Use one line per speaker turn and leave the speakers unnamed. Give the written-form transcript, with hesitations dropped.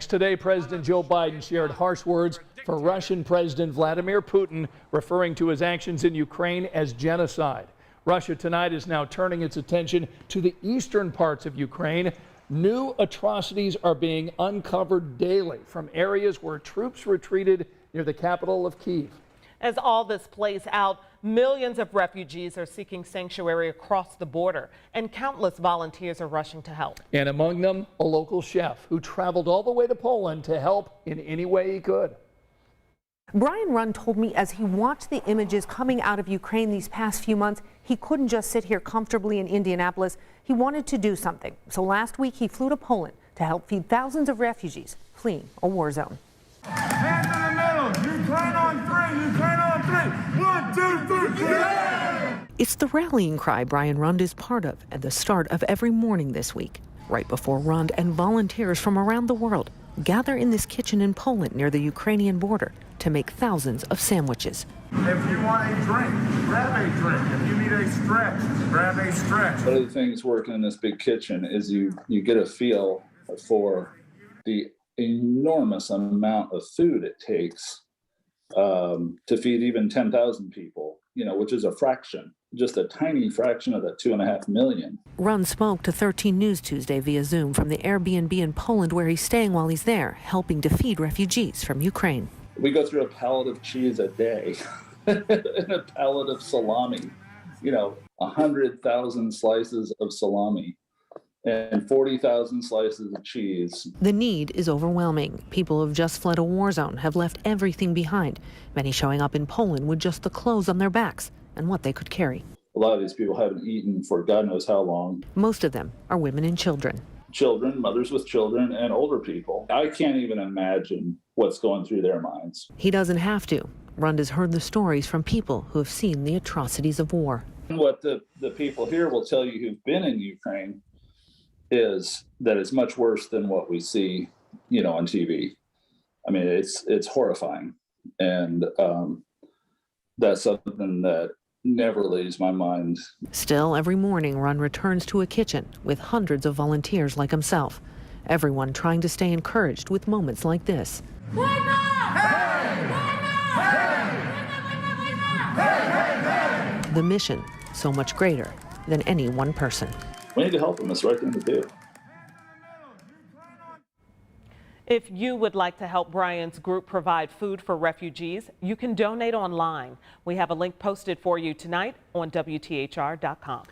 Today, President Joe Biden shared harsh words for Russian President Vladimir Putin, referring to his actions in Ukraine as genocide. Russia tonight is now turning its attention to the eastern parts of Ukraine. New atrocities are being uncovered daily from areas where troops retreated near the capital of Kyiv.
As all this plays out, millions of refugees are seeking sanctuary across the border, and countless volunteers are rushing to help.
And among them, a local chef who traveled all the way to Poland to help in any way he could.
Brian Runn told me as he watched the images coming out of Ukraine these past few months, he couldn't just sit here comfortably in Indianapolis. He wanted to do something. So last week he flew to Poland to help feed thousands of refugees fleeing a war zone.
Hands in the middle. Ukraine on three. Ukraine on three. 1, 2, 3. Yeah!
It's the rallying cry Brian Rund is part of at the start of every morning this week, right before Rund and volunteers from around the world gather in this kitchen in Poland near the Ukrainian border to make thousands of sandwiches.
If you want a drink, grab a drink. If you need a stretch, grab a stretch.
One of the things working in this big kitchen is you get a feel for the enormous amount of food it takes to feed even 10,000 people, which is a fraction, just a tiny fraction of that 2.5 million.
Rund spoke to 13 News Tuesday via Zoom from the Airbnb in Poland where he's staying while he's there, helping to feed refugees from Ukraine.
We go through a pallet of cheese a day and a pallet of salami, 100,000 slices of salami and 40,000 slices of cheese.
The need is overwhelming. People who've just fled a war zone have left everything behind, many showing up in Poland with just the clothes on their backs and what they could carry.
A lot of these people haven't eaten for God knows how long.
Most of them are women and children.
Children, mothers with children, and older people. I can't even imagine what's going through their minds.
He doesn't have to. Rund has heard the stories from people who have seen the atrocities of war.
What the people here will tell you who've been in Ukraine is that it's much worse than what we see, on TV. I mean, it's horrifying. And that's something that never leaves my mind.
Still, every morning, Rund returns to a kitchen with hundreds of volunteers like himself. Everyone trying to stay encouraged with moments like this. The mission, so much greater than any one person.
We need to help them. It's the right thing to do.
If you would like to help Brian's group provide food for refugees, you can donate online. We have a link posted for you tonight on WTHR.com.